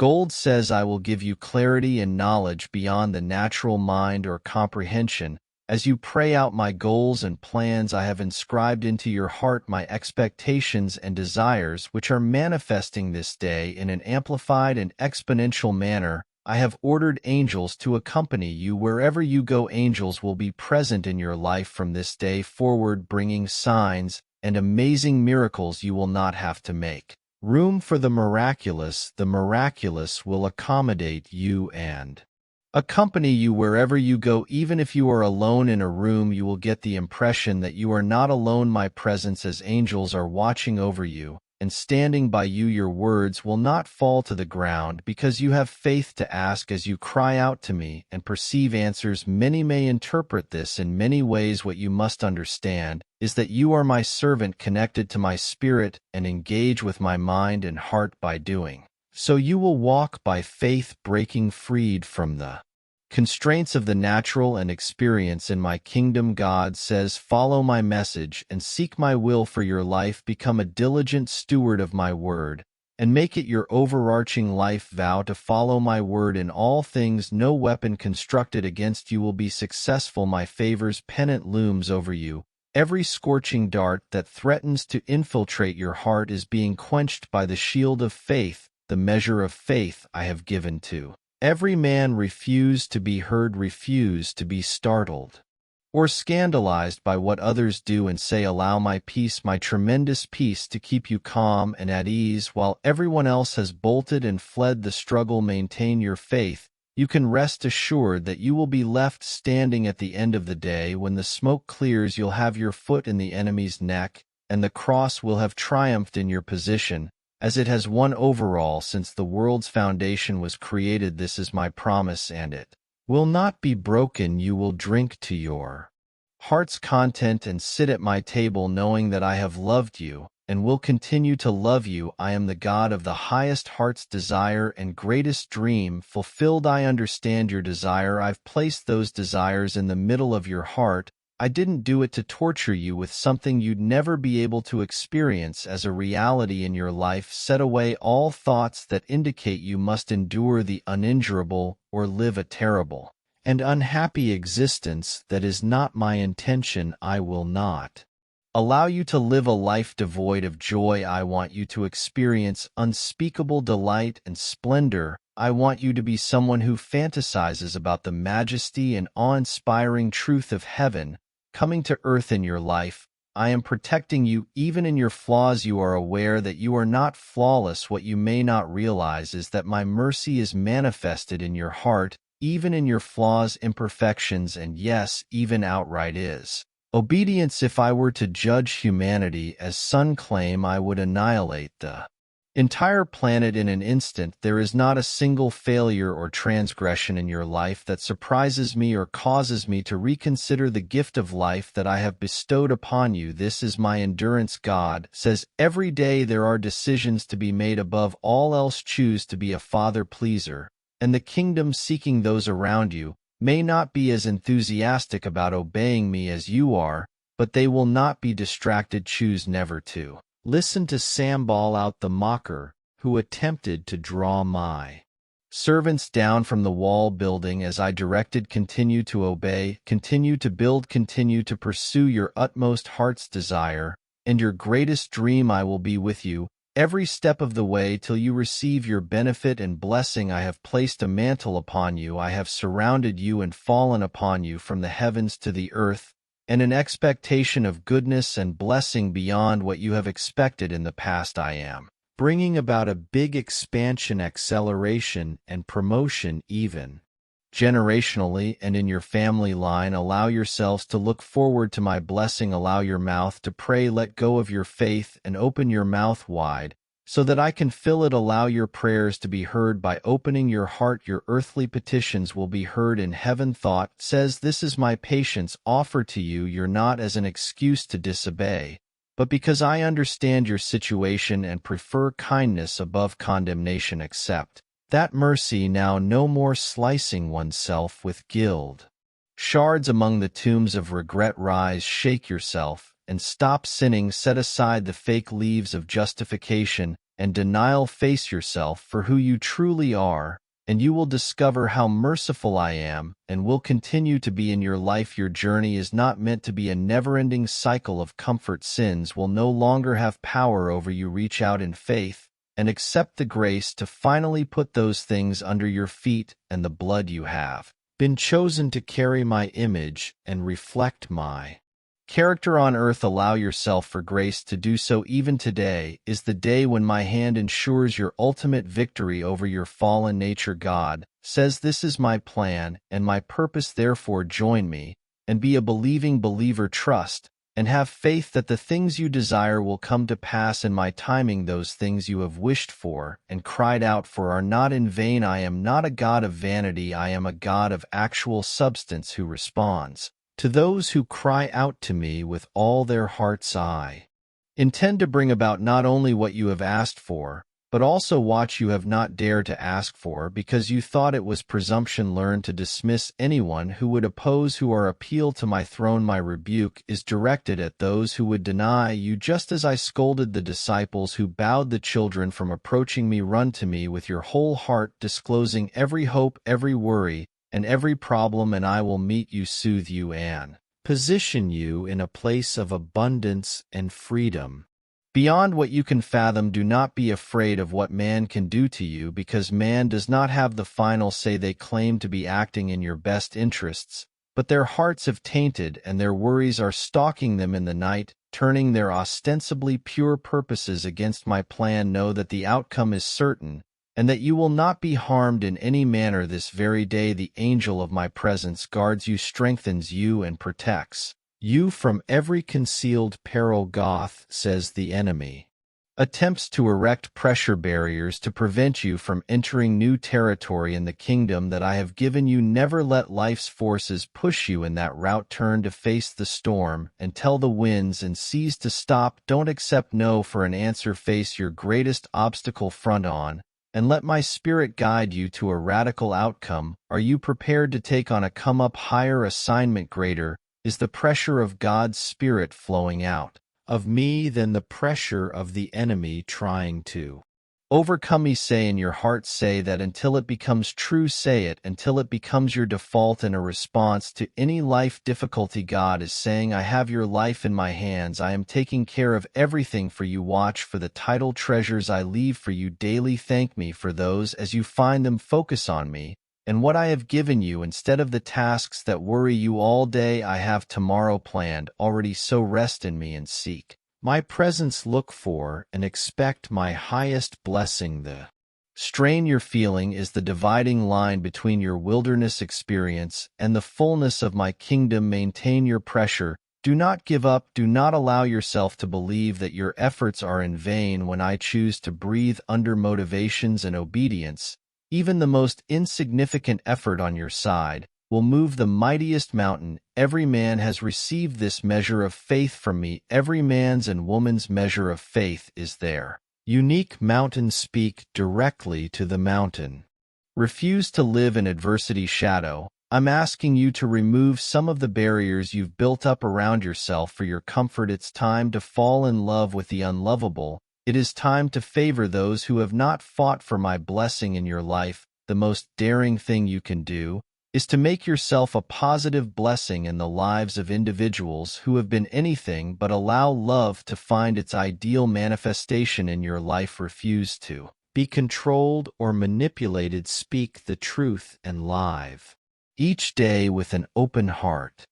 Gold says, I will give you clarity and knowledge beyond the natural mind or comprehension. As you pray out my goals and plans, I have inscribed into your heart my expectations and desires, which are manifesting this day in an amplified and exponential manner. I have ordered angels to accompany you wherever you go. Angels will be present in your life from this day forward, bringing signs and amazing miracles you will not have to make room for the miraculous. The miraculous will accommodate you and accompany you wherever you go. Even if you are alone in a room, you will get the impression that you are not alone. My presence as angels are watching over you and standing by you. Your words will not fall to the ground because you have faith to ask as you cry out to me and perceive answers. Many may interpret this in many ways. What you must understand is that you are my servant, connected to my spirit and engage with my mind and heart. By doing so, you will walk by faith, breaking freed from the constraints of the natural and experience in my kingdom. God says, follow my message and seek my will for your life. Become a diligent steward of my word and make it your overarching life vow to follow my word in all things. No weapon constructed against you will be successful. My favor's pennant looms over you. Every scorching dart that threatens to infiltrate your heart is being quenched by the shield of faith. The measure of faith I have given to every man. Refuse to be heard, refuse to be startled or scandalized by what others do and say. Allow my peace, my tremendous peace, to keep you calm and at ease while everyone else has bolted and fled the struggle. Maintain your faith. You can rest assured that you will be left standing at the end of the day. When the smoke clears, you'll have your foot in the enemy's neck, and the cross will have triumphed in your position, as it has won overall since the world's foundation was created. This is my promise, and it will not be broken. You will drink to your heart's content and sit at my table, knowing that I have loved you and will continue to love you. I am the God of the highest heart's desire and greatest dream fulfilled. I understand your desire. I've placed those desires in the middle of your heart. I didn't do it to torture you with something you'd never be able to experience as a reality in your life. Set away all thoughts that indicate you must endure the uninjurable or live a terrible and unhappy existence. That is not my intention. I will not allow you to live a life devoid of joy. I want you to experience unspeakable delight and splendor. I want you to be someone who fantasizes about the majesty and awe-inspiring truth of heaven coming to earth in your life. I am protecting you even in your flaws. You are aware that you are not flawless. What you may not realize is that my mercy is manifested in your heart, even in your flaws, imperfections, and yes, even outright is obedience. If I were to judge humanity as some claim, I would annihilate the entire planet in an instant. There is not a single failure or transgression in your life that surprises me or causes me to reconsider the gift of life that I have bestowed upon you. This is my endurance. God says, every day there are decisions to be made. Above all else, choose to be a father pleaser, and the kingdom seeking. Those around you may not be as enthusiastic about obeying me as you are, but they will not be distracted. Choose never to listen to Sanballat the mocker, who attempted to draw my servants down from the wall building as I directed. Continue to obey, continue to build, continue to pursue your utmost heart's desire and your greatest dream. I will be with you every step of the way till you receive your benefit and blessing. I have placed a mantle upon you. I have surrounded you and fallen upon you from the heavens to the earth, and an expectation of goodness and blessing beyond what you have expected in the past. I am bringing about a big expansion, acceleration, and promotion, even generationally and in your family line. Allow yourselves to look forward to my blessing. Allow your mouth to pray. Let go of your faith and open your mouth wide so that I can fill it. Allow your prayers to be heard by opening your heart. Your earthly petitions will be heard in heaven. Thought says, this is my patience offered to you. You're not as an excuse to disobey, but because I understand your situation and prefer kindness above condemnation. Accept that mercy now. No more slicing oneself with gild shards among the tombs of regret. Rise, shake yourself, and stop sinning. Set aside the fake leaves of justification and denial face yourself for who you truly are, and you will discover how merciful I am and will continue to be in your life. Your journey is not meant to be a never-ending cycle of comfort. Sins will no longer have power over you. Reach out in faith and accept the grace to finally put those things under your feet and the blood. You have been chosen to carry my image and reflect my character on earth. Allow yourself for grace to do so. Even today is the day when my hand ensures your ultimate victory over your fallen nature. God says, this is my plan and my purpose, therefore join me and be a believing believer. Trust and have faith that the things you desire will come to pass in my timing. Those things you have wished for and cried out for are not in vain. I am not a God of vanity. I am a God of actual substance who responds to those who cry out to me with all their hearts. I intend to bring about not only what you have asked for, but also what you have not dared to ask for because you thought it was presumption. Learn to dismiss anyone who would oppose who are appeal to my throne. My rebuke is directed at those who would deny you, just as I scolded the disciples who bowed the children from approaching me. Run to me with your whole heart, disclosing every hope, every worry, and every problem, and I will meet you, soothe you, and position you in a place of abundance and freedom beyond what you can fathom. Do not be afraid of what man can do to you, because man does not have the final say. They claim to be acting in your best interests, but their hearts have tainted, and their worries are stalking them in the night, turning their ostensibly pure purposes against my plan. Know that the outcome is certain, and that you will not be harmed in any manner. This very day the angel of my presence guards you, strengthens you, and protects you from every concealed peril. Goth, says the enemy, attempts to erect pressure barriers to prevent you from entering new territory in the kingdom that I have given you. Never let life's forces push you in that route. Turn to face the storm and tell the winds and seas to stop. Don't accept no for an answer. Face your greatest obstacle front on, and let my spirit guide you to a radical outcome. Are you prepared to take on a come-up higher assignment? Greater is the pressure of God's Spirit flowing out of me than the pressure of the enemy trying to overcome me. Say in your heart, say that until it becomes true. Say it until it becomes your default and a response to any life difficulty. God is saying, I have your life in my hands. I am taking care of everything for you. Watch for the tidal treasures I leave for you daily. Thank me for those as you find them. Focus on me and what I have given you instead of the tasks that worry you all day. I have tomorrow planned already, so rest in me and seek my presence. Look for and expect my highest blessing. The strain you're feeling is the dividing line between your wilderness experience and the fullness of my kingdom. Maintain your pressure. Do not give up. Do not allow yourself to believe that your efforts are in vain. When I choose to breathe under motivations and obedience, even the most insignificant effort on your side will move the mightiest mountain. Every man has received this measure of faith from me. Every man's and woman's measure of faith is their unique mountain. Speak directly to the mountain. Refuse to live in adversity's shadow. I'm asking you to remove some of the barriers you've built up around yourself for your comfort. It's time to fall in love with the unlovable. It is time to favor those who have not fought for my blessing in your life. The most daring thing you can do is to make yourself a positive blessing in the lives of individuals who have been anything but. Allow love to find its ideal manifestation in your life. Refuse to be controlled or manipulated. Speak the truth and live each day with an open heart.